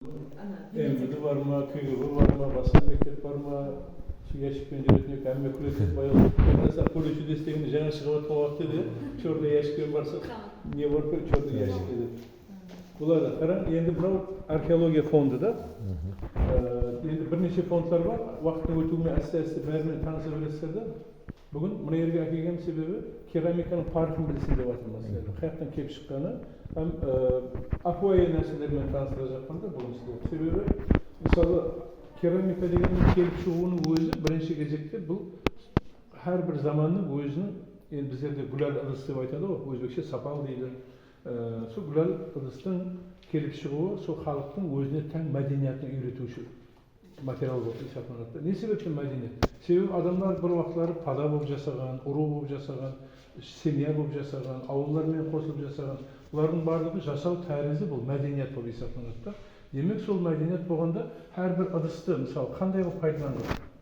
Emri var mı, köyü var mı, basın mektep var mı, şu yaşıkpen yönetmek, hem mekuliyet bayılır. Mesela koleji desteğini жаңа шығып жатқан уақытта да, çorda yaşıkpen varsa, не var ki çorda yaşık dedi. Бұлар да қараң, енді мынау археология фонды да. Енді бірнеше фондтар бар, уақыттың өтуімен әсте бәрімен таныса бересіздер да. Бүгін мына жерге әкелген себебі керамиканың парқын білсін деп жатырмыз. Қаяқтан келіп шыққаны, һәм аквайя нәрселермен таныстыра жатқанда бүгін сіздер. Себебі мысалы керамика дегеннің келіп шығуының өзі бірінші кезекте бұл әрбір заманның өзінің, енді біздерде гүләл ыдыс деп айтады ғой, өзбекше сапал дейді. Сол гүләл ыдыстың келіп шығуы сол халықтың өзіне тән мәдениетін үйретуші материал болып есептелінеді. Не себептен мәдениет? Себебі адамдар бір уақытлары пада болып жасаған, ұру болып жасаған, семья болып жасаған, ауылдармен қосылып жасаған. Бұлардың барлығы жасау тәрізі бұл мәдениет болып есептелінеді. Демек сол мәдениет болғанда әрбір ыдысты мысалы қандай қылып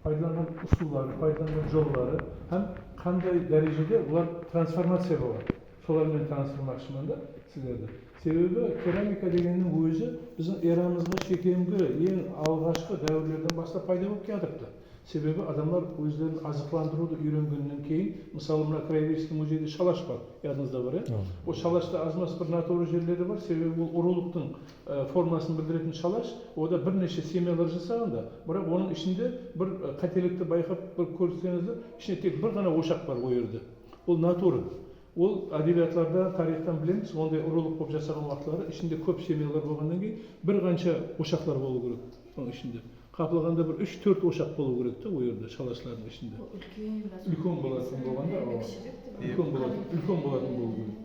пайдаланған ұсулары, пайдаланған жолдары һәм қандай дәрежеде олар трансформация болады. Солармен таныстырмақшымын да сіздерді. Себебі керамика дегеннің өзі біздің эрамызға шекемгі ең алғашқы дәуірлерден бастап пайда болып келатыпты. Себебі адамдар өздерін азықландыруды үйренгеннен кейін, мысалы мына Краеведческий музейде шалаш бар, ядыңызда бар, Ол шалашта аз-маз бір натуры жерлері бар, себебі бұл ұрылықтың формасын білдіретін шалаш, ода бірнеше семьялар жасағанда, бірақ оның ішінде бір қателікті байқап бір көрсеңіздер, ішінде тек бір ғана ошақ бар ол жерде. Ол натура. Ол әдебиетларда, тарихтан білеміз, ондай ұрылық болып жасаған уақытлары ішінде көп семьялар болғаннан кейін бір қанша ошақтар болу керек оның ішінде. Қапылғанда бір 3-4 ошақ болу керек те ол жерде шалашлардың ішінде. Үлкен болатын болғанда, үлкен болатын болу керек.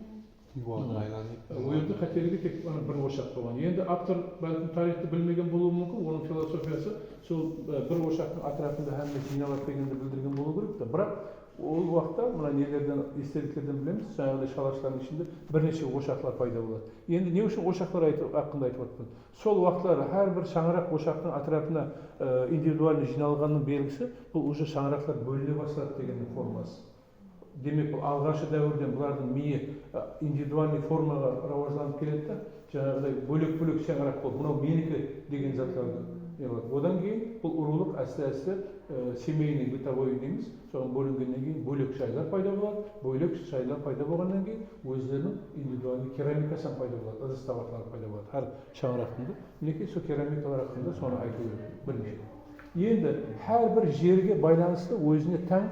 Ол жерде қателігі тек бір ошақ болған. Енді автор бәлкім тарихты білмеген болуы мүмкін, оның философиясы сол бір ошақтың атырапында әмме жиналып дегенді білдірген болу керек. Бірақ ол уақытта мына нелерден, естеліктерден білеміз, жаңағыдай шалаштардың ішінде бірнеше ошақлар пайда болады. Енді не үшін ошақлар ақында айтып отырмын? Сол уақытлары әрбір шаңырақ ошақтың атырапына индивидуальный жиналғанның белгісі, бұл уже шаңырақтар бөліне бастады дегеннің формасы. Демек, бұл алғашы дәуірден бұлардың миы индивидуальный формаға рауажданып келеді, жаңағыдай бөлек-бөлек шаңырақ болып, мынау менікі деген заттарды. Одан кейін бұл ұрылық әсте семейный бытовой дейміз, соған бөлінгеннен кейін бөлек шайлар пайда болады, бөлек шайлар пайда болғаннан кейін өздерінің индивидуальный керамикасын пайда болады, ыдыс табақтары пайда болады, әр шаңырақтың. Мінекей сол керамикалар hakkında соны айту бірінші. Енді әрбір жерге байланысты өзіне тән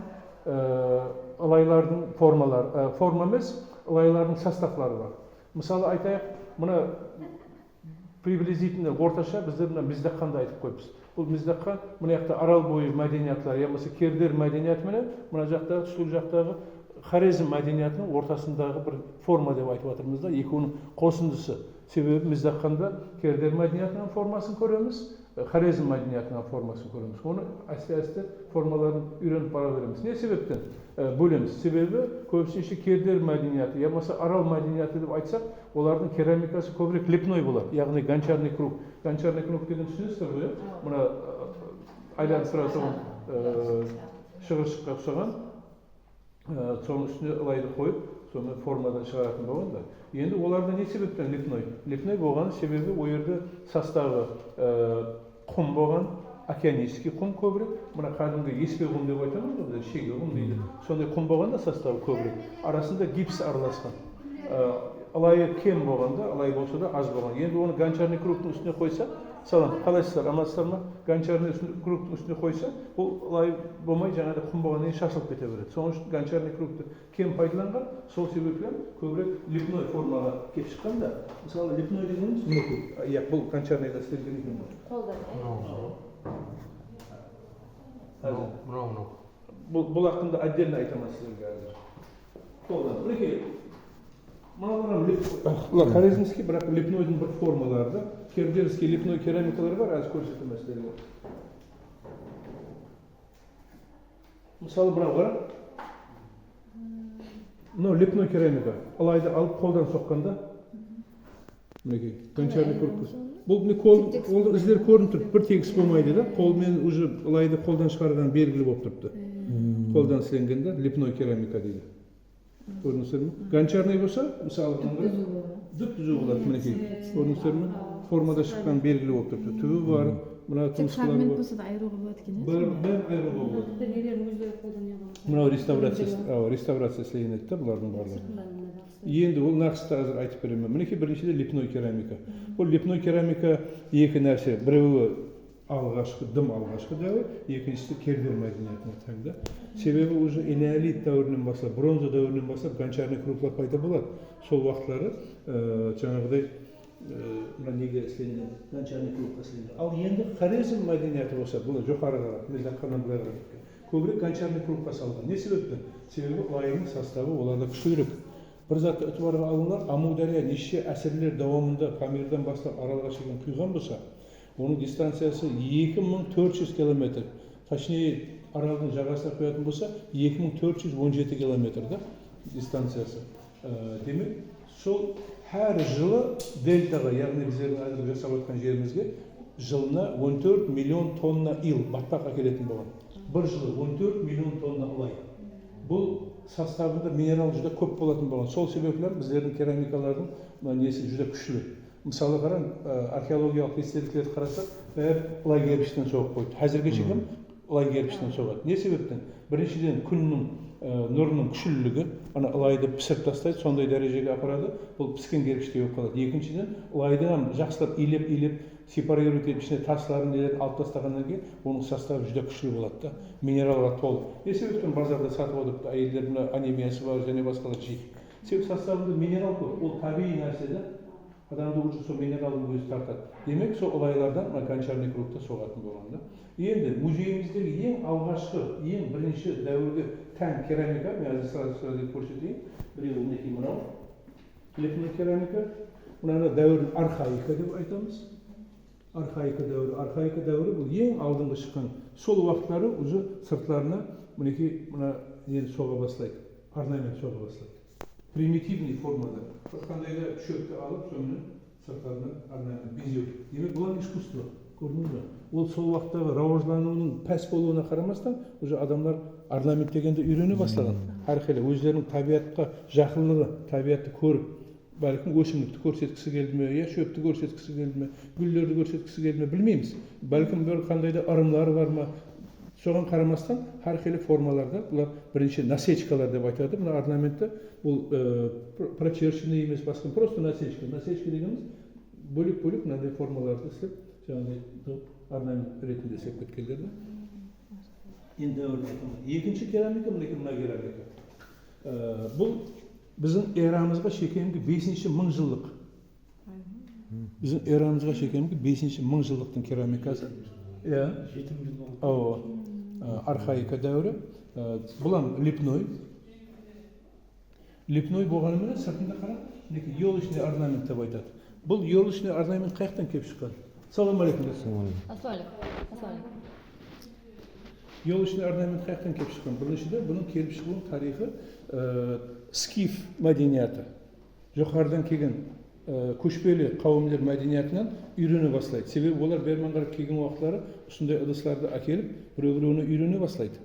ылайлардың формалары, форма емес, ылайлардың составлары бар. Мысалы айтайық, мына приблизительно орташа біздер мына миздаққанды айтып қойыппыз. Бұл миздаққа мына жақта арал бойы мәдениетлері, яғни кердер мәдениеті менен мына жақтағы, сол жақтағы Хорезм мәдениетінің ортасындағы бір форма деп айтып жатырмыз да, екеуінің қосындысы. Себебі миздаққанда кердер мәдениетінің формасын көреміз, Хорезм мәдениетінің формасын көреміз. Оны әсте формаларын үйреніп бара береміз. Не себептен бөлеміз? Себебі көбісінше кердер мәдениеті, яғни арал мәдениеті деп айтсақ, олардың керамикасы көбірек лепной болады, яғни гончарный круг. Гончарный круг деген түсінесіздер ғой, мына айланып тұра тұрған шығыршыққа ұқсаған, соның үстіне ылайды қойып, соны формадан шығаратын болғанда. Енді оларда не себептен лепной? Лепной болған себебі ол жерде составы құм болған, океанический құм көбірек, мына кәдімгі еспе құм деп айтамыз ғой, шеге құм дейді. Сондай құм болғанда составы көбірек. Арасында гипс араласқан. Алайы кем болғанда, алай болса да аз болған. Енді оны гончарный кругтың үстіне қойса, салам, қалайсыздар, амансыздар ма? Гончарный кругтың үстіне қойса, бұл алай болмай жаңағыдай құм болғаннан кейін шашылып кете береді. Соның үшін гончарный кругты кем пайдаланған, сол себептен көбірек лепной формаға келіп шыққанда, мысалы лепной дегеніміз мінекей, бұл гончарныйда істелген екен ғой. Бұл hakkında отдельно айтамын сіздерге қазір. Қолдан, мінекей, мыналар хорезмский, бірақ лепнойдың бір формалары да, кердерский лепной керамикалар бар, аз көрсетем сіздерге. Мысалы мынау бар. Мынау лепной керамика. Алайды алып қолдан соққанда, мінекей, гончарный круг. Бұл қолдың іздері көрініп тұрып, бір тегіс болмайды да, қолмен уже алайды қолдан шығарған белгілі болып тұрыпты. Қолдан сленгенде лепной керамика дейді. Көрдіңіздер ме? Гончарный болса, мысалы, дүп-түзу болады, мінекей. Көрдіңіздер ме? формада шыққан белгілі болып тұрды. Түбі бар, мына тұмсықлары Fragment бар. болса да айыруға болады екен. Бәрін айыруға болады. Нелерін өздері қолданады. Мынау реставрация істелген еді бұлардың барлығы. Енді ол нақысты қазір айтып беремін. Мінекей біріншіден лепной керамика. Ол лепной керамика екі нәрсе. Біреуі алғашқы, дым алғашқы дәуір, екіншісі кердер мәдениетіне тәңді. Себебі уже энеолит дәуірінен бастап, бронза дәуірінен бастап гончарный круглар пайда болады. Сол уақытлары жаңағыдай мына неге істелген, гончарный кругқа істелген. Ал енді хорезм мәдениеті болса, бұл жоғары қарап, мен жаққаннан былай қарап кеткен. Көбірек гончарный кругқа салған. Не себепті? Себебі лайының составы оларда күштірек. Бір затты ұтып алыңдар, Амудария неше әсірлер давамында Памирдан бастап Аралға шейін құйған болса, оның дистанциясы 2400 километр. Точнее, Аралдың жағасына құятын болса, 2417 километр да дистанциясы. Демек, сол әр жылы дельтаға, яғни біздердің әзір жасап отқан жерімізге жылына 14 миллион тонна ил, батпақ әкелетін болған. Бір жылы 14 миллион тонна лай. Бұл составында минерал жүзде көп болатын болған. Сол себеплер біздердің керамикалардың несі жүзде күшілі. Мысалы қаран, археологиялық естеліктерді қарасақ, бәрі лай керпіштен соғып қойды. Әзірге шейін лай керпіштен соғады. Не себептен? Біріншіден күннің нұрының күшілілігі, ана лайды пісіріп тастайды, сондай дәрежеге апарады, бұл піскен керпіштей болып қалады. Екіншіден, лайдан жақсылап илеп сепарировать етіп, ішіне тасларын нелерін алып тастағаннан кейін, оның составы жүзде күшілі болады да, минералға толы. Не себептен базарда сатып отырып, әйелдердің анемиясы бар, және басқалар жейді. Себебі составында минерал көп, ол табиғи нәрсе да. Адамды уже сол минералдың өзі тартады. Демек, сол олайлардан гончарный кругта соғатын болғанда. Енді музейіміздегі ең алғашқы, ең бірінші дәуірге тән керамика, мен әзір сразу көрсетейін. Біреуі мінекей мынау. Лепной керамика. Мынаны дәуірін архаика деп айтамыз. Архаика дәуірі бұл ең алдыңғы шыққан. Сол уақыттары уже сыртларына мінекей мына нені соға бастайды. Орнамент соға бастайды. Примитивный формада. Қандай шөпті алып, сонымен сырттарына орнамент безеу. Демек, бұлар искусство. Көрдіңіз бе? Ол сол уақыттағы рауажлануының пәс болуына қарамастан, уже адамдар орнамент дегенді үйрене бастаған. Әрқилы өздерінің табиғатқа жақынлығы, табиғатты көріп, бәлкім өсімдікті көрсеткісі келді ме, я шөпті көрсеткісі келді ме, гүлдерді көрсеткісі келді ме, білмейміз. Бәлкім бір қандай да ырымлары бар ма? Соған қарамастан, әрқилы формаларда бұлар бірінші насечкалар деп айтады. Мына орнаментті бұл прочерченный емес, басқа просто насечка. Насечка дегеніміз бөлек-бөлек мынандай формаларды істеп, жаңағыдай орнамент ретінде істеп кеткендер. Енді екінші керамика, мына керамика. Бұл біздің эрамызға шекемгі 5-ші мың жылдық. Біздің эрамызға шекемгі 5-ші мың жылдықтың керамикасы. Архаика дәуірі. Бұлан лепной. Лепной болғанымен сыртында қарап, елочный орнамент деп айтады. Бұл елочный орнамент қаяқтан кеп шыққан? Салам алейкум. Елочный орнамент қаяқтан кеп шыққан? Біріншіде бұның келіп шығуының тарихы скиф мәдениеті. Жоғарыдан келген көшпелі қауымдар мәдениетінен үйрене бастайды. Себебі олар бермен қарап келген уақытлары осындай ыдыстарды әкеліп, біреу-біреуіне үйрене бастайды.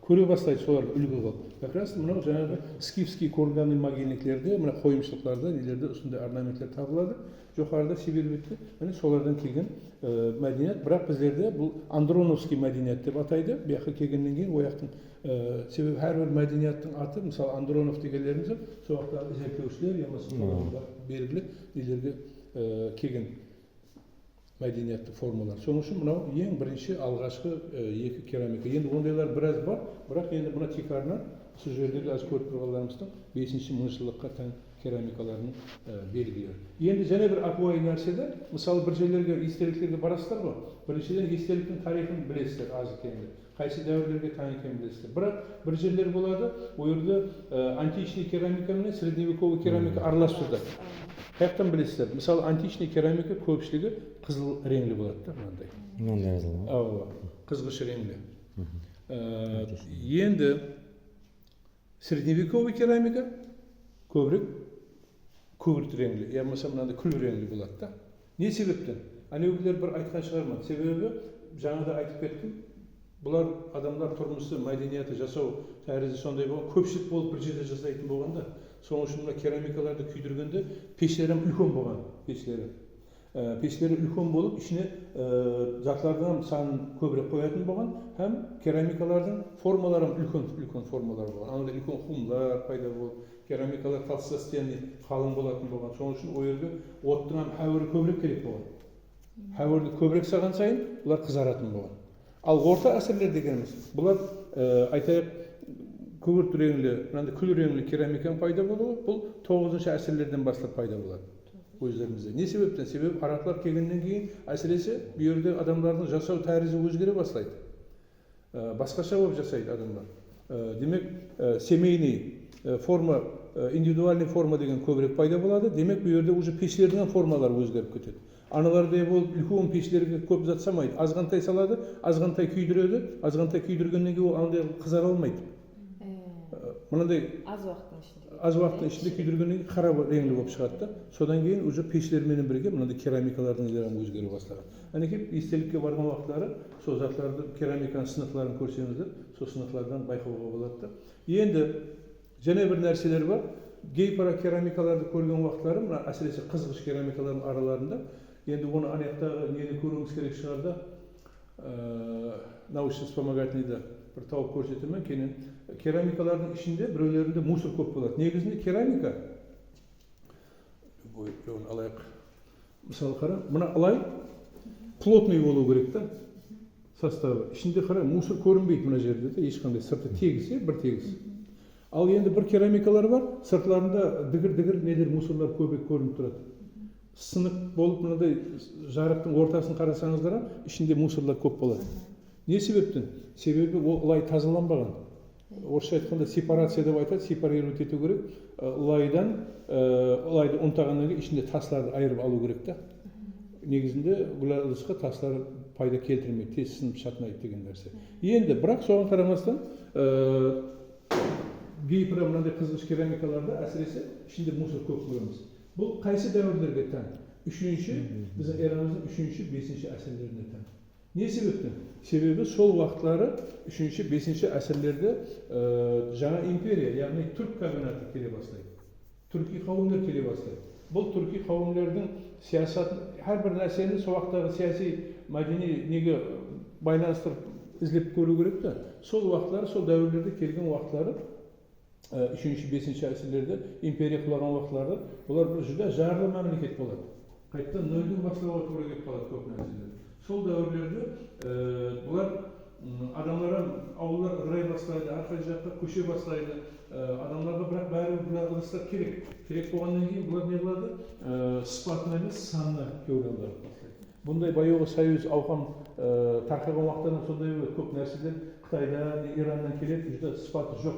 Көре бастайды соларды үлгі қылып. Как раз мынау жаңағы скифский курганный могильниклерде, мына қойымшылықтарда, нелерде осындай орнаменттер табылады. Жоғарыда Сибирь бетте, міне солардан келген мәдениет, бірақ біздерде бұл андроновский мәдениет деп атайды. Бұяққа келгеннен кейін ояқтың себебі әрбір мәдениеттің аты, мысалы Андронов дегендеріміз, сол уақытта зерттеушілер, ямасы белгілі нелерге келген мәдениетті формалар. Соның үшін мынау ең бірінші алғашқы екі керамика. Енді ондайлар біраз бар, бірақ енді мына тикарынан сол жердегі аз көріп тұрғандарымыздың 5-ші мыңжылдыққа тән керамикаларының белгілері. Енді және бір акуай нәрседе, мысалы бір жерлерге, естеліктерге барасыздар ғой. Біріншіден естеліктің тарихын білесіздер, аз екенді. Қайсы дәуірлерге тән екенін білесіздер. Бірақ бір жерлер болады, ол жерде античный керамика мен средневековый керамика араласып тұрды. Қаяқтан білесіздер? Мысалы античный керамика көпшілігі қызыл реңлі болады да, мынандай. Қызғыш реңлі. Енді средневековый керамика көбірек күрт реңлі, я болмаса мынандай күл реңлі болады да. Не себептен? Әнеугілер бір айтқан шығармады. Себебі жаңада айтып кеттім. Бұлар адамдар тұрмысы, мәдениеті жасау тәрізі сондай болған, көпшілік болып бір жерде жасайтын болғанда, соның үшін керамикаларды күйдіргенде пештерім үлкен болған. peşleri. Peşleri үлкен болып, ішіне затlardan санын көбірек қоятын болған, һәм керамикалардың формалары үлкен формалар болған. Анда үлкен хумлар пайда болып, керамикалар толстостенный қалың болатын болған. Соның үшін ол жерге оттың хәуірі көбірек керек болған. Хәуірді көбірек салған сайын бұлар қызаратын болған. Ал орта әсерлер дегеніміз, бұлар айтайық күгірт реңлі, күл реңлі керамиканың пайда болуы, бұл 9-шы әсерлерден бастап пайда болады. Өздерімізде. Не себептен? Себебі арақлар келгеннен кейін әсіресе бұл жерде адамдардың жасау тәрізі өзгере бастайды. Басқаша болып жасайды адамдар. Демек, семейный форма, индивидуальный форма деген көбірек пайда болады. Демек, бұл жерде уже пешлердің формалары өзгеріп кетеді. Аналарда болып үлкен пешлерге көп зат салмайды. Азғантай салады, азғантай күйдіреді, азғантай күйдіргеннен кейін ол андай қызара алмайды. Мынандай аз уақыттың ішінде күйдіргеннен кейін қара реңлі болып шығады. Содан кейін уже пешлермен бірге мынандай керамикалардың өзгере бастаған. Әнекей естелікке барған уақыттары сол затларды керамиканың сынықларын көрсеңіздер, сол сынықлардан байқауға болады. Енді және бір нәрселер бар. Гей-пара керамикаларды көрген уақыттары, мына әсіресе қызғыш керамикалардың араларында, енді оны анаяқтағы нені көруіңіз керек шығарда, научно-вспомогательныйда бір тауып көрсетемін, кейін керамикалардың ішінде біреулерінде мусор көп болады. Негізінде керамика, алайық, мысалы қара, мына алай плотный болу керек та, составы. Ішінде қара, мусор көрінбейді мына жерде, ешқандай сырты тегіс, бір тегіс. Ал енді бір керамикалар бар, сыртларында дігір нелер мусорлар көбірек көрініп тұрады. Сынық болып мынандай жарықтың ортасын қарасаңыздар, ішінде мусорлар көп болады. Не себептен? Себебі ол лай тазаланбаған. Орысша айтқанда сепарация деп айтады, сепарировать ету керек. Лайды ұнтағаннан кейін ішінде тасларды айырып алу керек та. Негізінде бұл ыдысқа таслар пайда келтірмейді, тез сынып шатынайды деген нәрсе. Енді бірақ соған қарамастан гей-пара мынандай қызғыш керамикаларда әсіресе ішінде мусор көп көреміз. Бұл қайсы дәуірлерге тән? Біздің эрамыздың 3-5 әсерлеріне тән. Не себептен? Себебі сол уақытлары 3-5 әсерлерде жаңа империя, яғни түрк кагонаты келе бастайды. Түрки қауымдар келе бастайды. Бұл түрки қауымдардың саясатын, әрбір нәрсені сол уақыттағы саяси мәдени неге байланыстырып іздеп көру керек та. Сол уақытлары, сол дәуірлерде келген уақытлары 3-5 әсерлерде империя құлаған уақытларды бұлар бір жүзде жарлы мемлекет болады. Қайттан нөлден бастауға тура келіп қалады көп нәрселер. Сол дәуірлерде бұлар адамдарға ауылдар ырай бастайды, арқа жаққа көше бастайды. Адамдарға бірақ бәрі бұлар ыдыстар керек. Керек болғаннан кейін бұлар не қылады? Сыпатына емес, санына көңіл бастайды. Бұндай баяғы союз ауқан тарқаған уақыттардан сондай көп нәрселер Қытайдан, Ираннан келеді, жүзде сыпаты жоқ.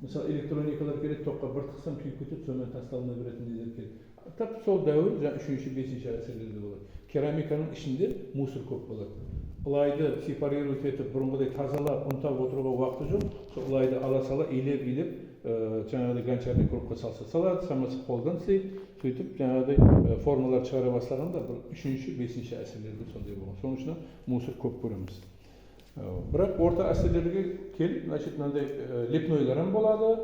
Мысалы электроникалар келеді, тоққа бір тықсам күйіп кетеді, сонымен тасталына беретін нелер келеді. Тап сол дәуір 3-5 әсерлерде болады. Керамиканың ішінде мусор көп болады. Лайды сепарировать етіп, бұрынғыдай тазалап, ұнтап отыруға уақыты жоқ. Сол лайды ала сала, илеп, жаңағыдай гончарный кругқа салса салады, самасы қолдан істейді. Сөйтіп, жаңағыдай формалар шығара бастағанда 3-5 әсерлерде сондай болған. Соның үшін мусор көп көреміз. Бірақ орта әсерлерге келіп, мынандай лепнойлар болады,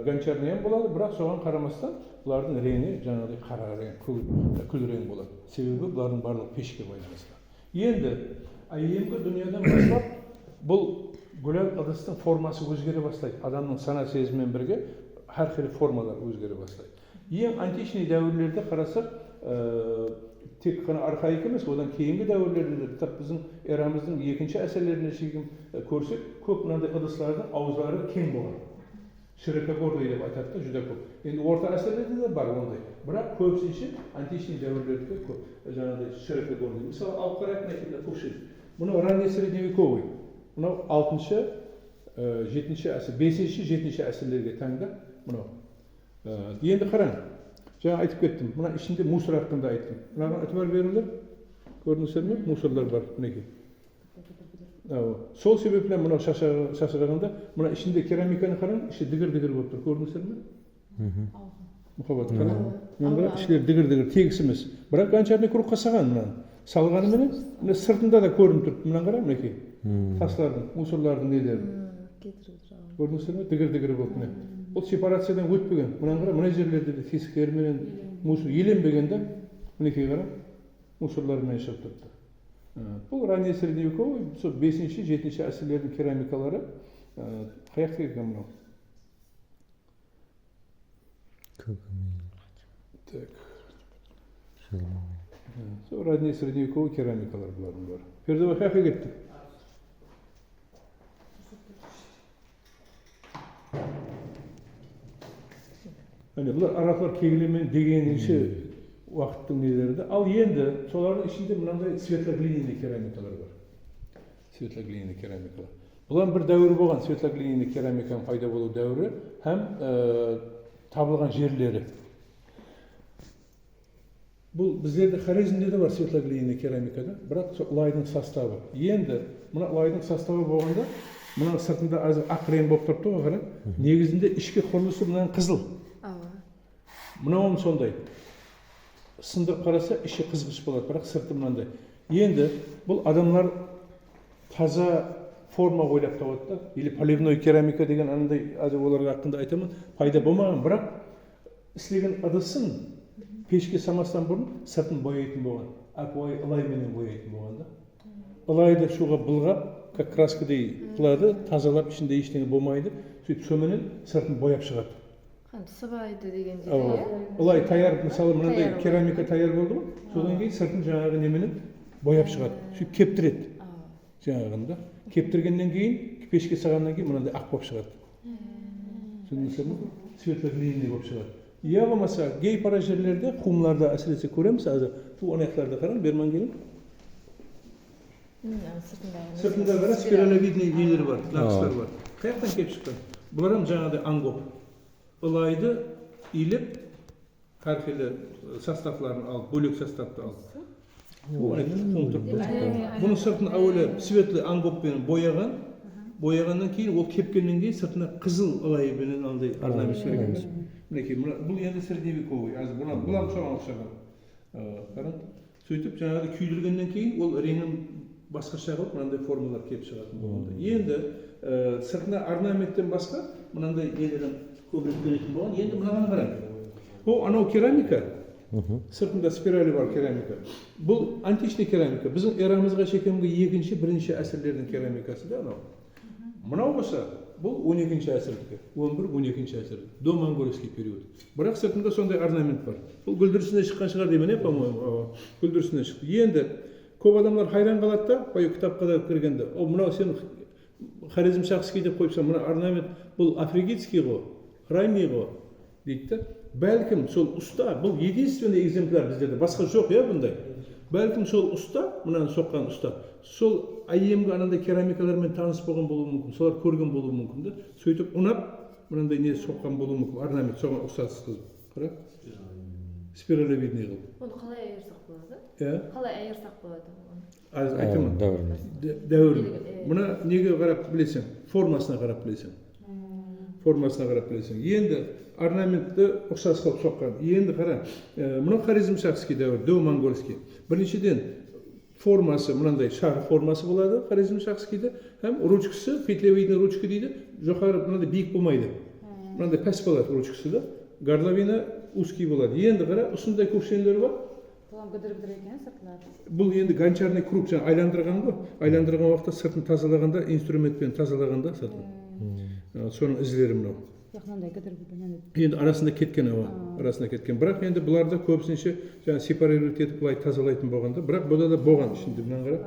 гончарный болады, бірақ соған қарамастан бұлардың реңі жаңағыдай қара рең, күл рең болады. Себебі бұлардың барлық пешке байланысты. Енді айемгі дүниядан бастап бұл гүләл ыдыстың формасы өзгере бастайды. Адамның сана сезіммен бірге әрқилы формалар өзгере бастайды. Ең античный дәуірлерде қарасақ, тек қана архаик емес, одан кейінгі дәуірлерде тап біздің эрамыздың 2-ші әсерлеріне шейін көрсек, көп мынандай ыдыстардың ауызлары кең болған. Широкогорный деп айтады да, жүдә көп. Енді орта әсерлерде де бар ондай. Бірақ көбісінше античный дәуірлерде көп. Жаңағыдай широкогорный. Мысалы, алып қарайық мәселе пушит. Мұны ранний средневековый. Мынау 6-ші, 7-ші әсер, 5-ші, 7-ші әсерлерге тәңді. Мынау. Енді қараң. Жаңа айтып кеттім. Мына ішінде мусор hakkında айттым. Мынаған әтібар беріңдер. Көрдіңіздер ме? Мусорлар бар. Мінекей. Сол себептен мынау шашырағанда, мына ішінде керамиканы қараң, іші дігір-дігір болып тұр. Көрдіңіздер ме? Мұхаббат қараң. Мына ішлер дігір-дігір, тегіс емес. Бірақ гончарный кругқа салған мынаны. Салғанымен, мына сыртында да көрініп тұр. Мынаны қараң, мінекей. Таслардың, мусорлардың нелері. Көрдіңіздер ме? Дігір-дігір болып міне. Бұл сепарациядан өтпеген. Мына жерлерде де тесіктермен мусор еленбеген да. Мінекей қара, мусорлармен шығып тұрды. Бұл ранее средневековый, сол 5-7 әсірлердің керамикалары қаяқты екен мынау? Так. Сол ранее средневековый керамикалар бұлардың бар. Пердебай қаяққа кетті? Бұлар арақлар кегілемен дегенінші уақыттың нелері. Ал енді солардың ішінде мынандай светлоглиняный керамикалар бар. Светлоглиняный керамикалар. Бұлар бір дәуір болған, светлоглиняный керамиканың пайда болу дәуірі һәм табылған жерлері. Бұл біздерде Хорезмде де бар светлоглиняный керамикада, бірақ лайдың составы. Енді мына лайдың составы болғанда, мына сыртында ақ рең болып тұрды ғой, қара. Негізінде ішкі құрылысы мынаның қызыл. Мынауым сондай. Сындырып қараса, іші қызғыш болады, бірақ сырты мынандай. Енді бұл адамлар таза форма ойлап табады да, или поливной керамика деген анандай оларға hakkında айтамын, пайда болмаған, бірақ істеген ыдысын пешке самастан бұрын сыртын бояйтын болған. Аквай ылайменен бояйтын болған да. Ылайды шуға былғап, как краскадей қылады, тазалап, ішінде ештеңе болмайды, сөйтіп соменен сыртын бояп шығады. Сыбайды деген жерде. Ылай таяр, мысалы мынандай керамика таяр болды ғой, содан кейін сыртын жаңағы неменен бояп шығады. Сөйтіп кептіреді. Жаңағында. Кептіргеннен кейін, пешке сағаннан кейін мынандай ақ болып шығады. Түсіндіңіздер ме? Светлоглиняный болып шығады. Я болмаса гей-пара жерлерде, хумларда әсіресе көреміз, азыр су аяқтарда қарам, берман келin. Сыртында қара спиралевидный нелер бар, нақыстар бар. Қаяқтан кеп шыққан? Бұларым жаңағыдай ангоп. Ылайды илеп, әрқилы составларын алып, бөлек составты алып. Бұның сыртын әуелі светлі ангоппен бояған, бояғаннан кейін ол кепкеннен кейін сыртына қызыл ылайбенен андай орнамент керек. Мінекей, бұл енді средневековый, бұлам соған ұқсаған. Қараңыз, сөйтіп жаңағы күйдіргеннен кейін ол реңін басқаша қылып, мынандай формалар кеп шығатын болғанда. Енді сыртына орнаменттен басқа мынандай нелерін көбірек беретін болған. Енді мынаған қараңыз. Бұл анау керамика. Сыртында спирали бар керамика. Бұл античный керамика. Біздің эрамызға шекемге екінші, бірінші әсірлердің керамикасы да анау. Мынау болса, бұл 12-ші әсірдікі. 11-12-ші әсірді. До-моңғолский период. Бірақ сыртында сондай орнамент бар. Бұл гүлдірісіне шыққан шығар деймін, по-моему, гүлдірісіне шықты. Енді көп адамлар хайран қалады да, бай кітапқа да кіргенде. О, мынау сен Хорезм Шахский деп қойыпсың, мына орнамент бұл африканский ғой, крайний ғой дейді да. Бәлкім сол ұста, бұл единственный экземпляр біздерде, басқа жоқ я бұндай. Бәлкім сол ұста, мынаны соққан ұста, сол айемгі анандай керамикалармен таныс болған болуы мүмкін, солар көрген болуы мүмкін да. Сөйтіп ұнап, мынандай не соққан болуы мүмкін, орнамент соған ұқсатсыз қызып. Қара? Спиралевидный қылып. Оны қалай айырсақ болады? Қалай айырсақ болады? Айтамын. Дәуір. Мұна неге қарап білесің? Формасына қарап білесің. Формасына қарап білесің. Енді орнаментті ұқсас қылып соққан. Енді қара, мұна Хорезм Шахский дәуір, до-моңғолский. Біріншіден формасы, мынандай шар формасы болады Хорезм Шахскийде, һәм ручкасы, петлевидный ручка дейді, жоғары мынандай биік болмайды. Мынандай пәс болады ручкасы да, горловина узкий болады. Енді қара, осындай көкшелер бар. Гыдыр-гыдыр екен сыртылар. Бұл енді гончарный круг, жаңа айландырған ғой. Айландырған уақытта сыртын тазалағанда, инструментпен тазалағанда сыртын. Соның ізлері мынау. Яқынандай гыдыр-гыдыр. Енді арасында кеткен ауа, арасында кеткен. Бірақ енді бұларда көбісінше жаңа сепарировать етіп былай тазалайтын болғанда, бірақ бұда да болған ішінде мынан қара.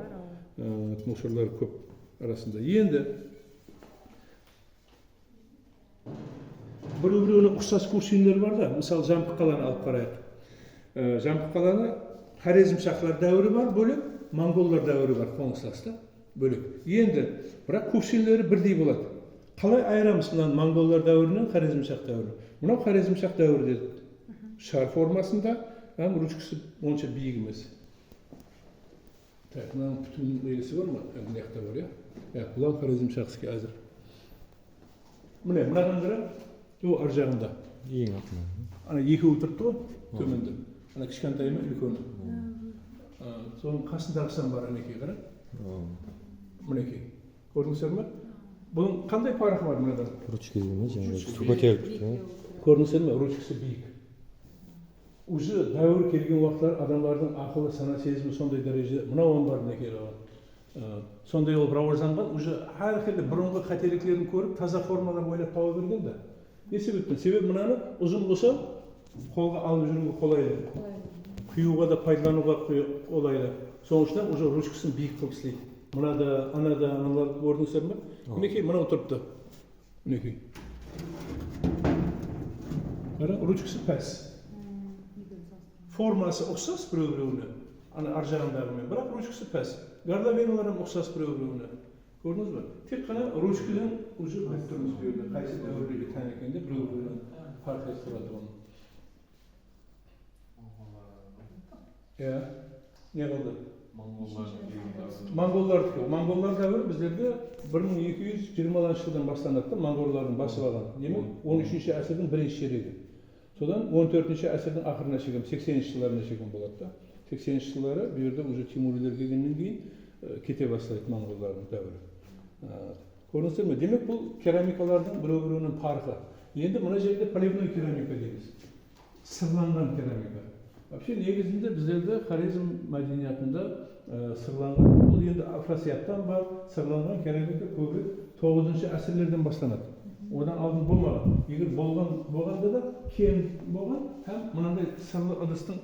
Мусорлар көп арасында. Енді бір-біріне ұқсас көшелер бар да, мысалы Жамбыл қаланы алып қарайық. Жамбыл қаланы Хорезм Шахлар дәуірі бар бөлек, моңғоллар дәуірі бар қоңыстаста бөлек. Енді бірақ көшелері бірдей болады. Қалай айырамыз мынаны моңғоллар дәуірінен Хорезм Шах дәуірі? Мынау Хорезм Шах дәуірі дедік. Шар формасында, ручкасы онша биік емес. Так, мынаның бүтін несі бар ма? Мына жақта бар, я? Бұлар Хорезм Шахский әзір. Міне, мынаған қара, ол ар жағында. Ең артынан. Ана екеуі тұрды ғой, төменде. Ана кішкентай ма, үлкені. Соның қасындағысан бар әнекей қара. Мінекей. Көрдіңіздер ме? Бұның қандай парқы бар мынадан? Ручка деймін, жаңағы су көтеріп. Көрдіңіздер ме? Ручкасы биік. уже дәуір келген уақыттар адамдардың ақылы сана сезімі сондай дәрежеде мына оның барына келіп алған. Сондай ол рауажданған, уже әрқилы бұрынғы қателіктерін көріп, таза формалар ойлап тауып берген да. Не себептен? Себебі мынаны ұзын болса, қолға алып жүруге қолайлы. Құюға да пайдалануға қолайлы. Соның үшін уже ручкасын биік қылып істейді. Мынада, аналар көрдіңіздер ме? Мінекей мынау тұрыпты. Мінекей. Ручкасы пәс. Формасы ұқсас біреу-біреуіне. Ана ар жағындағымен, бірақ ручкасы пәс. Горловиналарым ұқсас біреу-біреуіне. Көрдіңіз бе? Тек қана ручкадан уже біліп тұрмыз берді. Қайсы дәуірлерге тән екенде біреу-біреуінен фарқ етіп тұрады оны. Иә, не қылды? Монголдар дәуірі біздерде 1220 жылдан басталады. Монголдардың басып алған. Демек 13-ші әсірдің бірінші ширегі. Содан 14-ші әсірдің ақырына шейін, 80-ші жылдарына шейін болады да. 80-ші жылдары бұл жерде уже Тимурилер келгеннен кейін кете бастайды монголдардың дәуірі. Көрдіңіздер ме? Демек бұл керамикалардың біреу-біреуінің парқы. Енді мына жерде поливной керамика дейміз. Сырланған керамика. Вообще негізінде біздерде хорезм мәдениетінде сырланған, бұл енді Афрасияттан бар, сырланған керамика көбірек 9-ші әсірлерден басталады. Одан алдын болмаған. Егер болғанда да кем болған, һәм мынандай сырлы ыдыстың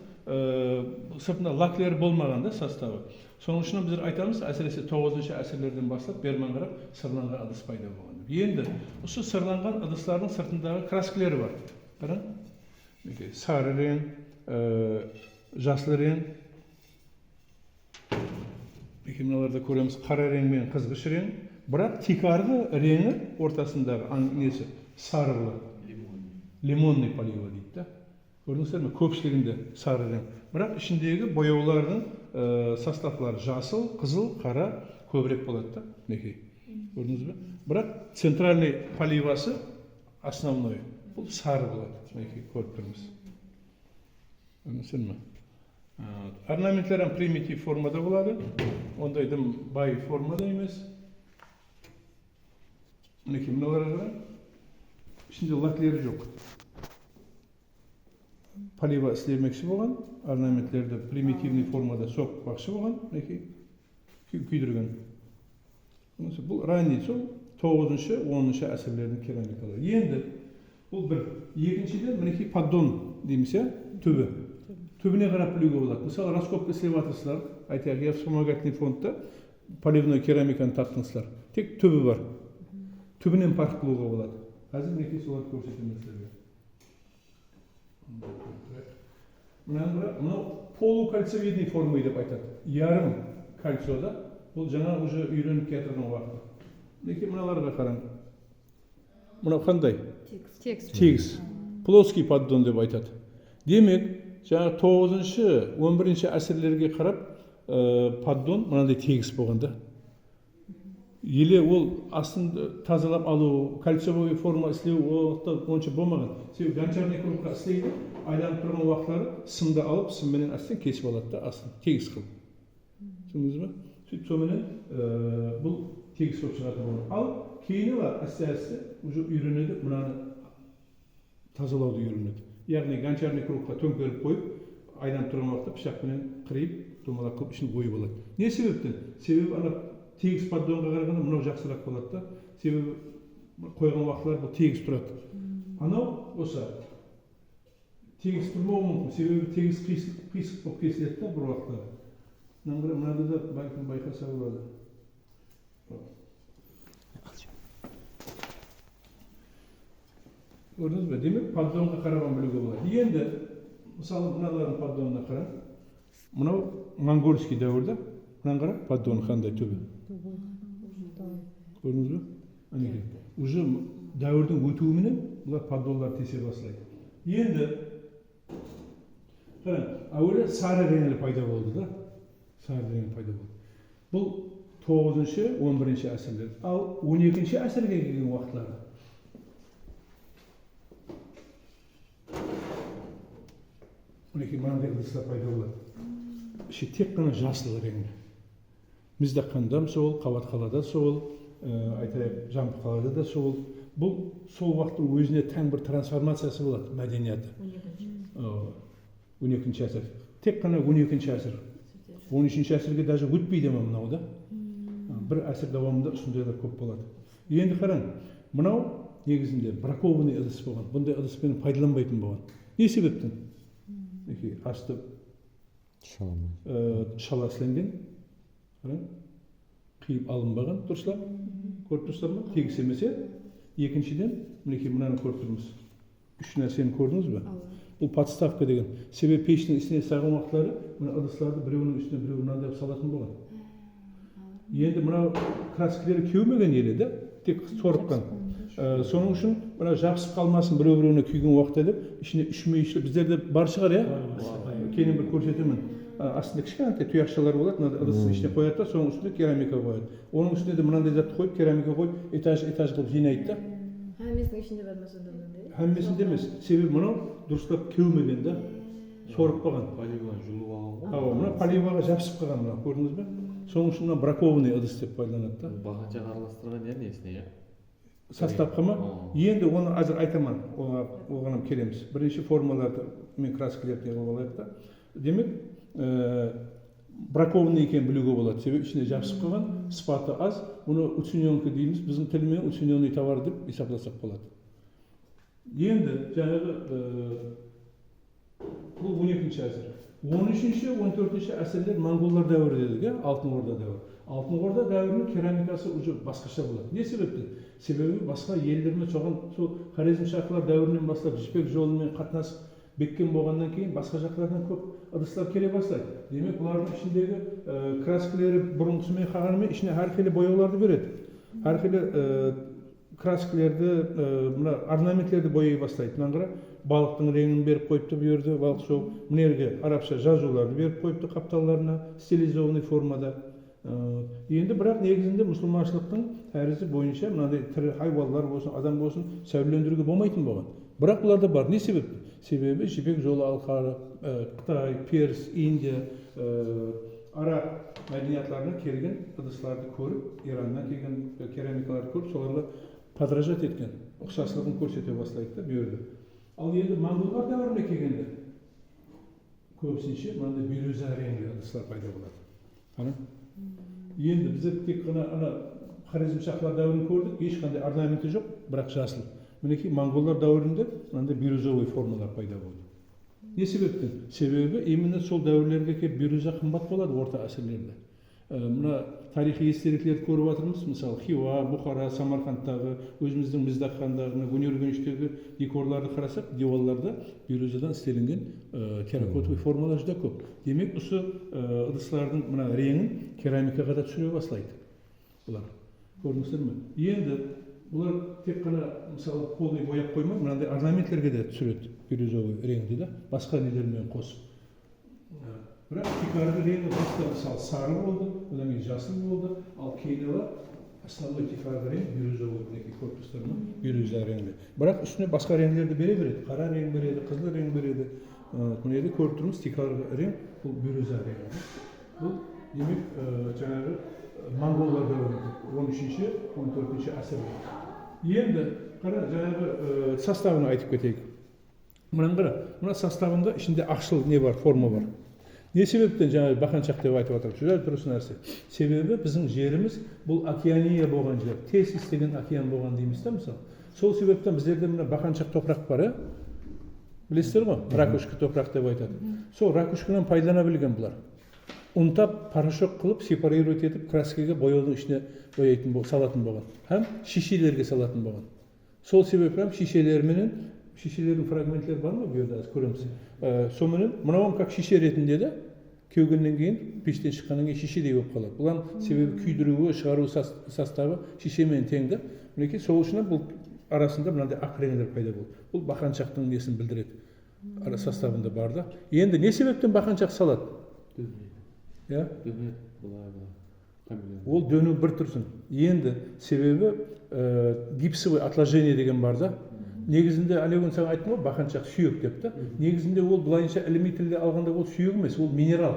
сыртында лаклер болмаған да составы. Соның үшін біздер айтамыз, әсіресе 9-ші әсірлерден бастап бермен қарап сырланған ыдыс пайда болған. Енді осы сырланған ыдыстардың сыртындағы краскілері бар. Қараң. Сары рең, жасыл рең, мыналарда көреміз қара рең мен қызғыш рең, бірақ тикарды реңі ортасындағы несі сарылы, лимонный полива дейді да. Көрдіңіздер ме? Көпшілігінде сары рең. Бірақ ішіндегі бояулардың составлары жасыл, қызыл, қара көбірек болады да. Некей. Көрдіңіз бе? Бірақ центральный поливасы основной. Бұл сары болады. Некей көріп тұрмыз. Көрдіңіздер ме? Орнаментлерін примитив формада болады, ондайдың бай формада емес. Мінекей мыналарға қарай, ішінде лаклері жоқ. Полива істемекші болған, орнаментлерді примитивный формада соқпақшы болған, мінекей күйдірген. Бұл ранний сол 9-шы, 10-шы әсірлердің керамикалары. Енді бұл бір. Екіншіден мінекей поддон дейміз, түбі. Түбіне қарап білуге болады. Мысалы, раскопка істеп жатырсыздар, айтайық, я вспомогательный фондта поливной керамиканы таптыңыздар. Тек түбі бар. Түбінен парқ қылуға болады. Қазір мінекей соларды көрсетемін сіздерге. Мынау полукальцевидный форма деп айтады. Ярым кальцияда, бұл жаңа уже үйреніп кетірген уақыты. Мінекей мыналарға қараң. Мынау қандай? Тегіс. Плоский поддон деп айтады. Демек, жаңа 9-шы, 11-ші әсірлерге қарап, поддон мынандай тегіс болғанда. Еле ол астын тазалап алу, кальциовый форма істеу уақытта онша болмаған. Себебі гончарный кругқа істейді, айланып тұрған уақытлары сымды алып, сымменен астын кесіп алады да, астын тегіс қыл. Түсіндіңіз бе? Сөйтіп соменен бұл тегіс болып шығады оны. Ал кейіні бар, әсте-әсте уже үйренеді, мынаны тазалауды үйренеді. Яғни гончарный кругқа төңкеріп қойып, айланып тұрған уақытта пышақпенен қырып, домалақ қылып ішін ойып алады. Не себептен? Себебі ана тегіс поддонға қарағанда мынау жақсырақ болады да. Себебі қойған уақытлар бұл тегіс тұрады. Анау осы тегіс тұрмауы мүмкін. Себебі тегіс қисық болып кесіледі да бір уақыттар. Мынада да бәлкім байқаса болады. Көрдіңіз бе? Демек, поддонға қараған білуге болады. Енді, мысалы, мыналардың поддонына қараң. Мынау моңғольский дәуірде. Мынан қарап, поддон қандай түбі. Көрдіңіз бе? Әнеке. Уже дәуірдің өтуіменен бұлар поддонлар тесе бастайды. Енді, қараң, әуелі сары реңлі пайда болды да. Сары реңлі пайда болды. Бұл 9-шы, 11-ші әсірлер. Ал 12-ші әсірге келген уақытлары. Мінекей мынандай ыдыстар пайда болады. Іші тек қана жасыл реңді. Міздаққанда сол, Қабатқалада сол, айтайық, Жамбықалада да сол. Бұл сол уақыттың өзіне тән бір трансформациясы болады мәдениеті. 12-ші asır. Tek qana 12-ші asır. 13-ші asırga даже өтпейді ма мынау да? Bir asır davamında üstündeler көп болады. Енді қараң, мынау негізінде бракованный ыдыс болған. Бұндай ыдыспен пайдаланбайтын болған. Не себептен? Асты шала сленген, қиып алынбаған, дұрыстап? Көріп тұрсыздар ма? Тегіс емесе. Екіншіден, мінекей мынаны көріп тұрмыз. Үш нәрсені көрдіңіз бе? Бұл подставка деген. Себебі пештің үстіне сағым уақытлары, мына ыдыстарды біреуінің үстіне біреуі мынандай салатын болған. Енді мынау краскілері кеумеген елі да, тек сорыққан. Соның үшін мына жабысып қалмасын біреу-біреуіне күйген уақытта деп, ішіне үшмейші біздерде бар шығар, кейін бір көрсетемін. Астында кішкентай тұяқшалар болады, ыдыстың ішіне қояды да, соның үстіне керамика қояды. Оның үстіне де мынандай затты қойып, керамика қойып, этаж қылып жинайды да. Әммесінің ішінде бар ма сонда мынандай? Әммесінде емес, себебі мынау дұрыстап кеумеген да, сорып қалған. Поливаға жұлып алған. Мына поливаға жабысып қалған, мына көрдіңіз бе? Соның үшін бракованный ыдыс деп пайдаланады да. Бақаншақ араластырған несіне? Составқа ма? Енді оны азыр айтамын, оған келеміз. Бірінші формаларды мен краскілерді алып алайық да. Демек, бракованный екенін білуге болады. Себебі ішіне жабысып қалған, сыпаты аз. Оны уцененка дейміз, біздің тілмен уцененный товар деп есапласақ болады. Енді жаңағы бұл 12-ші asır. 13-ші, 14-ші asırlar Monголдар дәуірі дедік, Алтын Орда дәуірі. Алтын Орда дәуірінің керамикасы уже басқаша болады. Не себепті? Себебі басқа елдермен соған сол Хорезмшахлар дәуірінен бастап жібек жолымен қатынасып беккен болғаннан кейін басқа жақтардан көп ыдыстар келе бастайды. Демек, бұлардың ішіндегі краскілері бұрынғысымен қалғанымен ішіне әрқилы бояуларды береді. Әрқилы краскілерді, мына орнаментлерді бояй бастайды. Мынаны қара, балықтың реңін беріп қойыпты бұл жерде, балық шоу. Мына жерге арабша жазуларды беріп қойыпты қаптауларына, стилизованный формада. Енді бірақ негізінде мұсылманшылықтың тәрізі бойынша мынандай тірі хайуандар болсын, адам болсын сәулелендіруге болмайтын болған. Бірақ бұларда бар. Не себепті? Себебі жібек жолы алқары, Қытай, Перс, Индия, араб мәдениетларынан келген ыдыстарды көріп, Ираннан келген керамикаларды көріп, соларға подражать еткен, ұқсастығын көрсете бастайды да бұл жерде. Ал енді монголдар дәуіріне келгенде көбісінше мынандай бирюза реңді ыдыстар пайда болады. Енді біздер тек қана Хорезмшахлар дәуірін көрдік, ешқандай орнаменті жоқ, бірақ жасыл. Мінекей монголдар дәуірінде мынандай бирюзовый формалар пайда болды. Не себептен? Себебі именно сол дәуірлерге келіп бирюза қымбат болады орта асырлерде. Мына тарихи естеліктерді көріп жатырмыз, мысалы Хиуа, Бұхара, Самарқандтағы, өзіміздің Мыздақхандағы, Өнер-Гөнештегі декорларды қарасақ, девалларда бирюзадан істелінген терракотовый формалар жүр көп. Демек, осы ыдыстардың мына реңін керамикаға да түсіре бастайды. Бұлар көрдіңіздер ме? Енді бұлар тек қана мысалы қолдай бояп қоймай, мынандай орнаментлерге де түсіреді бирюзовый реңді да, басқа нелермен қосып. Бірақ тикарғы реңі баста мысалы сары болды, одан кейін жасыл болды, ал кейінгі основной тикарғы рең бирюзовый, мінекей көріп тұрсыздар ма? Бирюза реңді. Бірақ үстіне басқа реңдерді бере береді, қара рең береді, қызыл рең береді. Мына жерде көріп тұрмыз тикарғы рең, бұл бирюза реңі. Бұл демек жаңағы монголдар дәуірінде 13-ші, 14-ші asırда. Енді қара жаңағы составын айтып кетейік. Мынаны қара, мына составында ішінде ақшыл не бар, форма бар. Не себептен жаңағы бақаншақ деп айтып отырмыз, жүзәл тұрысы нәрсе. Себебі біздің жеріміз бұл океания болған жер, Тесис деген океан болған дейміз да мысалы. Сол себептен біздерде мына бақаншақ топырақ бар, білесіздер ғой, ракушка топырақ деп айтады. Сол ракушкадан пайдалана білген бұлар. Ұнтап, порошок қылып, сепарировать етіп, краскаға бояудың ішіне салатын болған. Һәм шишелерге салатын болған. Сол себептен шишелердің фрагменттері бар ма? Bu yerде көреміз. Сонымен, мынауын как шише ретінде де кеугеннен кейін, пештен шыққаннан кейін шишедей болып қалады. Бұлан себебі күйдіруі, шығару составы шишемен теңді. Мінекей, сол үшін бұл арасында мынандай ақ реңдер пайда болды. Бұл бақаншақтың несін білдіреді. Составында бар да. Енді не себептен бақаншақ салады? Ол дөну бір тұрсын. Енді себебі гипсовый отложение деген бар да. Негізінде Әлеуін саған айттым ғой, бақаншақ сүйек деп та. Негізінде ол былайынша іліми тілде алғанда ол сүйек емес, ол минерал.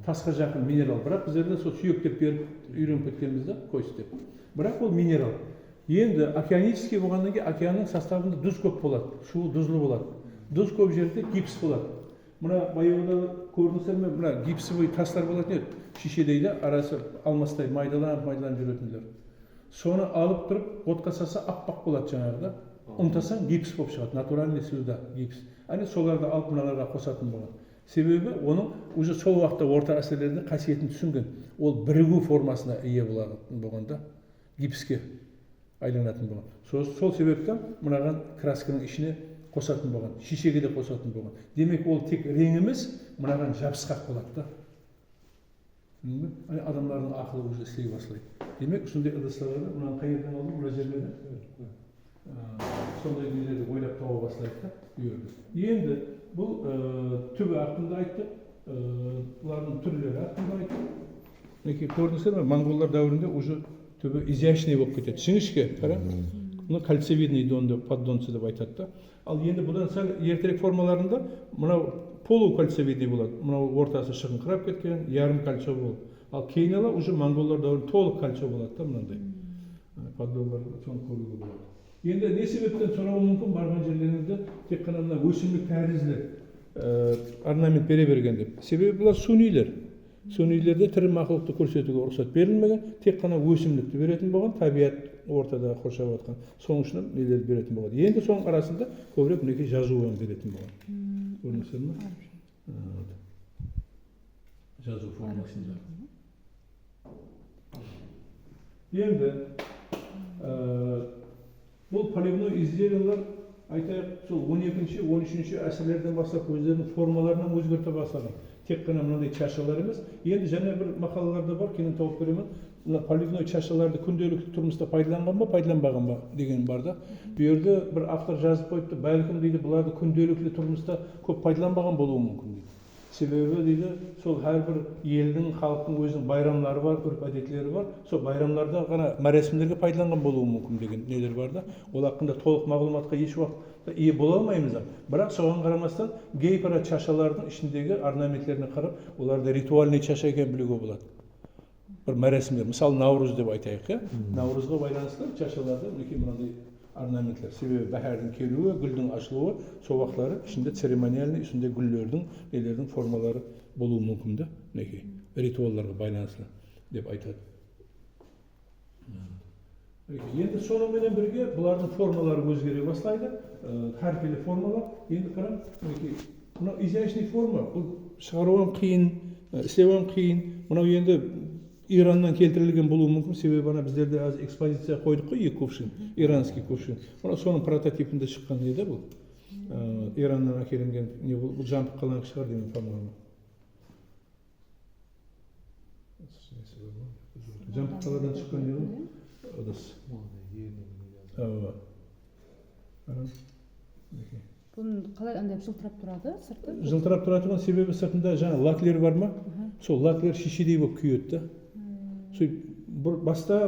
Тасқа жақын минерал. Бірақ біздерде сол сүйек деп беріп үйреніп кеткенбіз да, кость деп. Бірақ ол минерал. Енді океанический болғаннан кейін океанның составында тұз көп болады, суы тұзлы болады. Дос көп жерде гипс болады. Мына баяғыда көрдіңіздер ме, мына гипсовый тастар болатын еді. Шишедей де арасы алмастай майдаланып жүретіндер. Соны алып тұрып, отқа салса аппақ болады жаңағыда. Ұмтасаң гипс болып шығады, натуральный сюда гипс. Әне соларды алып мыналарға қосатын болған. Себебі оның уже сол уақытта орта әсерлерінде қасиетін түсінген. Ол бірігу формасына ие болғанда гипске айланатын болған. Сол себептен мынаған красканың ішіне қосатын болған, шишеге де қосатын болған. Демек ол тек рең емес, мынаған жабысқақ болады да. Адамдардың ақылы уже істей бастайды. Демек, сондай ыдыстарда мынаны қайерден алып, мына жерлерде сондай нелерді ойлап тауа бастайды да. Енді бұл түбі ақында айттық, бұлардың түрлері ақында айттық. Мінекей көрдіңіздер ме, монғолдар дәуірінде уже түбі изящный болып кетеді. Жіңішке, қара. Бұны кольцевидный донды, поддонцы деп айтады да. Ал енді бұдан сәл ертерек формаларында мынау полукольцевидный болады. Мынау ортасы шығыңқырап кеткен, ярым кольцо болады. Ал кейін ала уже монғолдар дәуірінде толық кольцо болады да, мынандай. Поддонлар соны көруге болады. Енді не себептен сұрауы мүмкін, барған жерлеріңізде тек қана мына өсімдік тәрізділер орнамент бере берген деп. Себебі бұлар сунилер. Сунилерде тірі мақұлықты көрсетуге рұқсат берілмеген, тек қана өсімдікті беретін болған, табиғат ортада қоршап жатқан. Соның үшін нелерді беретін болған. Енді соның арасында көбірек мінекей жазуын беретін болған. Көрдіңіздер ме? Жазу формасында. Енді бұл полигной изделиялар айтайық, сол 12-13 әсірлерден бастап өздерінің формаларынан өзгерте бастаған. Тек қана мынандай чашалар емес. Енді жаңа бір мақалаларда бар, кейін тауып беремін. Мына полигной чашаларды күнделікті тұрмыста пайдаланған ба, пайдаланбаған ба деген бар да. Bu yerде бір автор жазып қойыпты, бәлкім дейді, бұларды күнделікті тұрмыста көп пайдаланбаған болуы мүмкін дейді. Себебі дейді, сол әрбір елдің, халықтың өзінің байрамлары бар, үрп әдетлері бар. Сол байрамларда ғана мәрәсімдерге пайдаланған болуы мүмкін деген нелер бар да. Ол хақында толық мағлұматқа еш уақытта ие бола алмаймыз. Бірақ соған қарамастан гейпара чашалардың ішіндегі орнаментлеріне қарап, оларда ритуальный чаша екенін білуге болады. Бір мәрәсімдер, мысалы Наурыз деп айтайық, Наурызға байланысты чашаларда мінекей мынандай орнаментлер. Себебі бәһәрдің келуі, гүлдің ашылуы, сол уақытлары ішінде церемониальный, ішінде гүллердің, нелердің формалары болуы мүмкін да, мінекей ритуалдарға байланысты деп айтады. Енді сонымен бірге бұлардың формалары өзгере бастайды, әркелі формалар. Енді қарам, мынау изящный форма, бұл шығаруын қиын, істеуін қиын. Мынау енді Ираннан келтірілген болуы мүмкін, себебі ана біздерде аз экспозиция қойдық қой, екі кувшин, иранский кувшин. Мынау соның прототипінде шыққан еді бұл. Ираннан әкелінген, бұл жампық қаланық шығар деген форманы. Жампық қаладан шыққан еді, ыдыс. Бұның қалай андай жылтырап тұрады, сырты? Жылтырап тұратын себебі сыртында жаңа лаклер бар ма? Сол лаклер шишедей болып күйеді. Басқа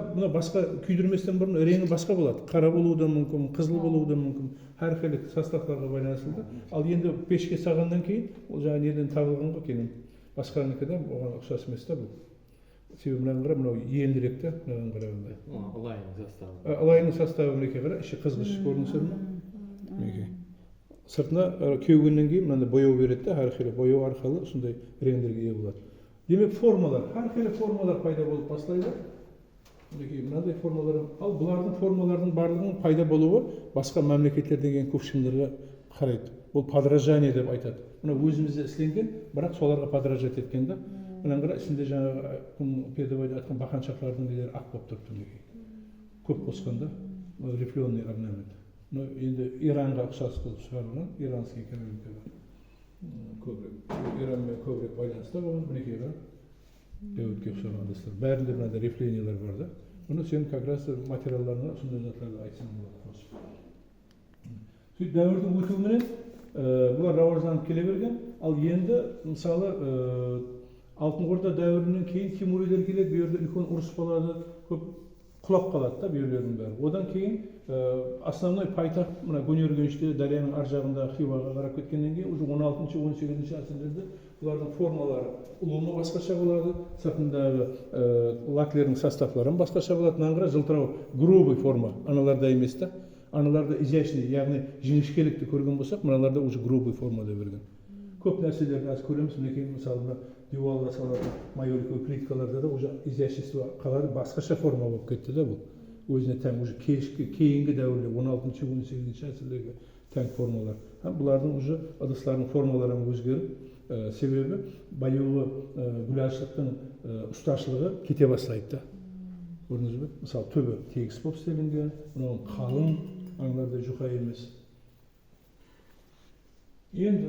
күйдірместен бұрын реңі басқа болады. Қара болуы да мүмкін, қызыл болуы да мүмкін. Әрқилы составтарға байланысты. Ал енді пешке сағаннан кейін, ол жаңа неден табылған ғой кейін. Басқаныкі оған ұқсас емес та бұл. Себебі мынаған қара, мынау елдірек та, мынаған қарағанда. Алайының составы. Алайының составы мінекей қара, іші қызғыш көрінісер ме? Сыртына кеугеннен кейін мынандай бояу береді да, әрқилы бояу арқылы сондай реңдерге ие болады. Демек формалар, әрқилы формалар пайда болып бастайды. Мынандай формалар, ал бұлардың формалардың барлығының пайда болуы басқа мемлекеттерден келген кувшиндерге қарайды. Бұл подражание деп айтады. Мына өзімізде істелген, бірақ соларға подражать еткен да. Мынаған қара ішінде жаңағы передовойда айтқан бақаншақтардың нелері ақ болып тұрыпты. Көп қосқанда, рифленый орнамент. Енді Иранға ұқсас қылып шығарылған, иранский керамика бар. Иранмен көбірек байланысты болған, мінекей бар. Дәуітке ұқсаған ыдыстар. Бәрінде мынандай рифлениялар бар да. Бұны сен как раз материалдарына сондай заттарды айтсаң болады. Сөйтіп дәуірдің өтуіменен бұлар рауажданып келе берген. Ал енді мысалы Алтын Орда дәуірінен кейін Тимурилер келеді, бұл жерде үлкен ұрыс болады, көп құлап қалады да бүйірлердің бәрі. Одан кейін основной пайтақ мына Гөнергенште дарияның ар жағында Хиваға қарап кеткеннен кейін уже 16-18 әсірлерде бұлардың формалары ұлымы басқаша болады, сыртындағы лаклердің составларын басқаша болады. Мынаған қарай жылтырау грубый форма, аналарда емес та. Аналарда изящный, яғни жіңішкелікті көрген болсақ, мыналарда уже грубый формада берген. Көп нәрселерді аз көреміз, мінекей мысалы мына дювалға салатын майоликовый плиткаларда да уже изящество қалады, басқаша форма болып кетті да бұл. Өзіне тән уже кейінгі дәуірлер 16-18 әсірлерге тән формалар. Бұлардың уже ыдыстардың формалары өзгеріп, себебі боюлы гүлашылықтың ұсташылығы кете бастайды. Көрдіңіз бе? Мысалы төбі тегіс болып істелінген, мынау қалың, аңларда жұқа емес. Енді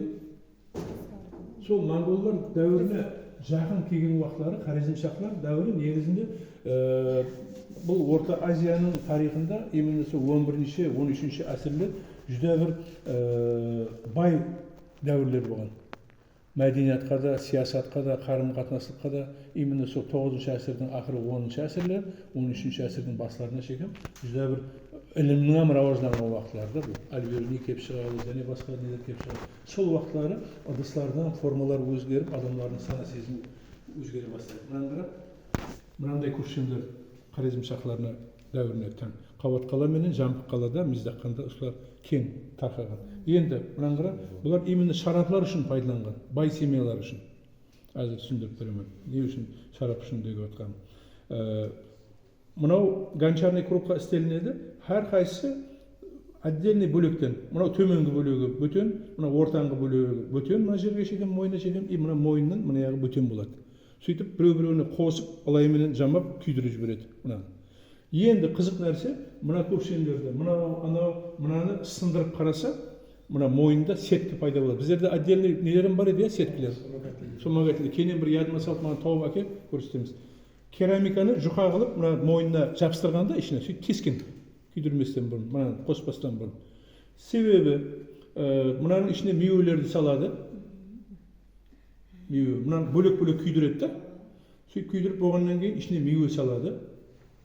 сол монголдар дәуіріне жақын келген уақытлары, Хорезмшахлар дәуірі негізінде бұл Орта Азияның тарихында именно сол 11-ші, 13-ші әсірлер жүдә бір бай дәуірлер болған. Мәдениетқа да, саясатқа да, қарым-қатынастыққа да именно сол 9-ші әсірдің ақыры 10-ші әсірлер, 13-ші әсірдің басларына шекем жүдә бір ілімнің рауажданған уақытларда бұл Аль-Беруни кеп шығады, және басқа нелер кеп шығады. Сол уақытлары ыдыстардан формалар өзгеріп, адамдардың сана сезімі өзгере бастайды. Мынандай көшкендер Хорезмшахларына дәуіріне тән. Қабат қала менен Жамбыл қалада, Миздаққанда осылар кең тарқаған. Енді мынаңғыра, бұлар именно шараплар үшін пайдаланған, бай семьялар үшін. Әзір түсіндіріп беремін. Не үшін шарап үшін деп отқан. Мынау гончарный кругқа істелінеді. Әр қайсысы отдельный бөлектен. Мынау төменгі бөлегі бөтен, мынау ортаңғы бөлегі бөтен, мына жерге шеген, мойнына шеген, и мына мойыннан мына яғы бөтен болады. Сөйтіп біреу-біреуіне қосып, алайменен жамап күйдіріп жібереді. Енді қызық нәрсе, мына көпшендерді, мынаны сындырып қараса, мына мойында сеткі пайда болады. Біздерде отдельный нелерім бар еді, сеткілер. Сомағайтылы. Кейінен бір ядыма салып, маған тауып әкеп көрсетеміз. Керамиканы жұқа қылып, мына мойнына жапсырғанда, ішіне сөйтіп тескен. Күйдірместен бұрын, мынаны қоспастан бұрын. Себебі, мынаның ішіне мейуелерді салады. Мынаны бөлек-бөлек күйдіреді да. Сөйтіп күйдіріп болғаннан кейін ішіне мейуе салады.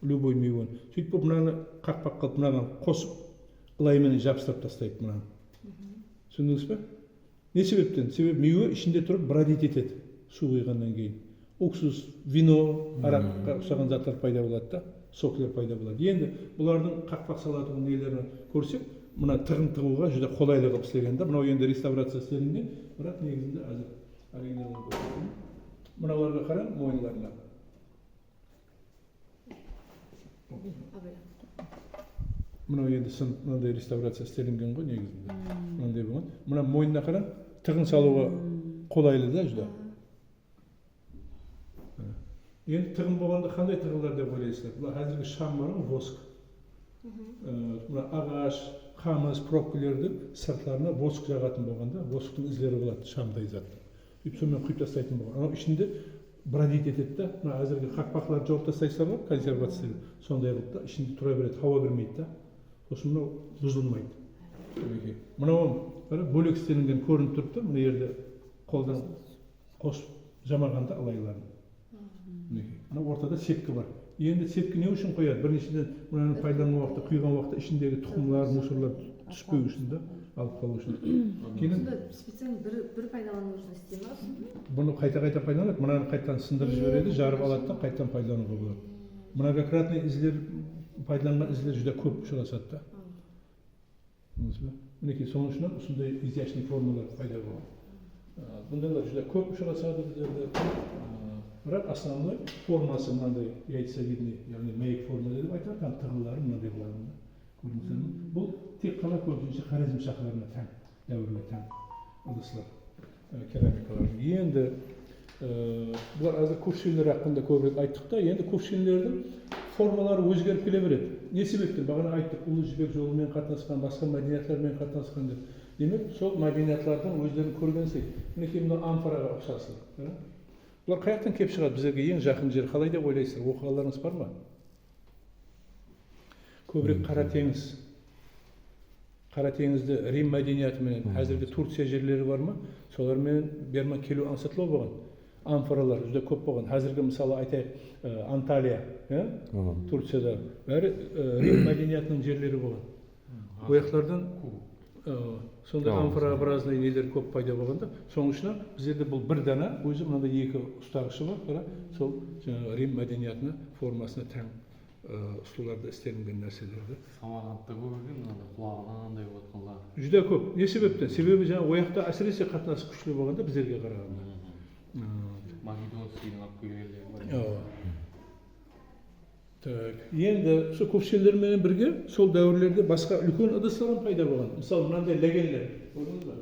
Любой мейуен. Сөйтіп мынаны қақпақ қылып, мынаған қосып, ылаймен жабыстырып тастайды мынаны. Түсіндіңіз бе? Не себептен? Себебі мейуе ішінде тұрып бродить етеді. Су құйғаннан кейін. Уксус, вино, араққа ұқсаған заттар пайда болады да. Соклер пайда болады. Енді бұлардың қақпақ салатығын нелерін көрсек, мына тығын тығуға жүзде қолайлы қылып істеген да. Мынау енді реставрация істелінген, бірақ негізінде әзір оригиналын көрсеткен. Мыналарға қарам, мойынларына. Мынау енді мынандай реставрация істелінген ғой негізінде. Мынандай болған. Мына мойнына қарам, тығын салуға қолайлы да жүзде. Енді тығын болғанда қандай тығындар деп ойлайсыздар? Бұл әзіргі шам бар ғой, воск. Мына ағаш, қамыс, пробкалерді сыртларына воск жағатын болғанда, восктың іздері болады, шамдай зат. Сонымен құйып тастайтын болған. Анау ішінде бродить етеді да, мына әзіргі қақпақларды жауып тастайсыздар ғой, консервация сондай қылып та, ішінде тұра береді, хауа бермейді да. Сосын мынау бұзылмайды. Мынау бөлек істелінген көрініп тұрып та, мына жерде қолдан қосып жамағанда алайларын. Мына ортада сеткі бар. Енді сеткі не үшін қояды? Біріншіден мынаны пайдаланған уақытта, құйған уақытта ішіндегі тұқымлар, мусорлар түспеу үшін да, алып қалу үшін. Сонда специально бір пайдалану үшін істей ма? Бұны қайта-қайта пайдаланады, мынаны қайтадан сындырып жібереді, жарып алады да, қайтадан пайдалануға болады. Многократный іздер, пайдаланған іздер жүзде көп ұшырасады да. Мінекей, соның үшін осындай изящный формалар пайда болады. Бұндайлар жүзде көп ұшырасады біздерде. Бірақ основной формасы мынандай яйцевидный, яғни мәйек форма деп айтады, там тығылары мынандай болғанда. Көрдіңіздер? Бұл тек қана көбінше Хорезмшахларына тән, дәуірге тән ыдыстар, керамикалар. Енді бұлар азыр көпшілер хақында көбірек айттық та, енді көпшілердің формалары өзгеріп келе береді. Не себептен? Бағана айттық, ұлы жібек жолымен қатынасқан, басқа мәдениеттермен қатынасқан деп. Демек, сол мәдениеттердің өздерін көргенсей, мінекей мына амфораға ұқсасын. Бұлар қаяқтан кеп шығады? Біздерге ең жақын жер қалай деп ойлайсыздар? Оқығандарыңыз бар ма? Көбірек Қара теңіз. Қара теңізді Рим мәдениетімен, әзірге Турция жерлері бар ма? Солармен берма келу ансатлау болған. Амфоралар жүзде көп болған. Әзірге мысалы айтайық, Анталия, Турцияда бәрі Рим мәдениетінің жерлері болған. Ояқтардан сонда амфорообразный нелер көп пайда болғанда, соңғышына біздерде бұл бір дана, өзі мынандай екі ұстағышы бар, сол Рим мәдениетінің формасына тән sularda istelinген narselerdi. Самаркандта көп экен, анда кулагына андай болуп аткандар. Juda ko'p. Ne sebepten? Sebebi жаңа оякта әсіресе қатынасы күчлүү болгондо біздерге караганда. Македонскийдин алып келгендер бар. Ооба. Так, енді сол көпшелер менен бірге сол дәуірлерде басқа үлкен ыдыстар пайда болған. Мысалы мынандай легендер, көрдіңіз ба?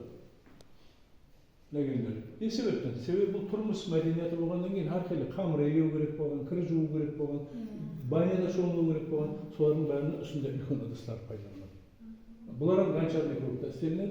Легендер. Не себептен? Себебі бұл тұрмыс мәдениеті болғаннан кейін әрқилы қамыр егеу керек болған, кір жуу керек болған, баняда шомылу керек болған, солардың бәрінің үстінде үлкен ыдыстар пайдаланады. Бұлардың қаншалықты көптен істелінеді?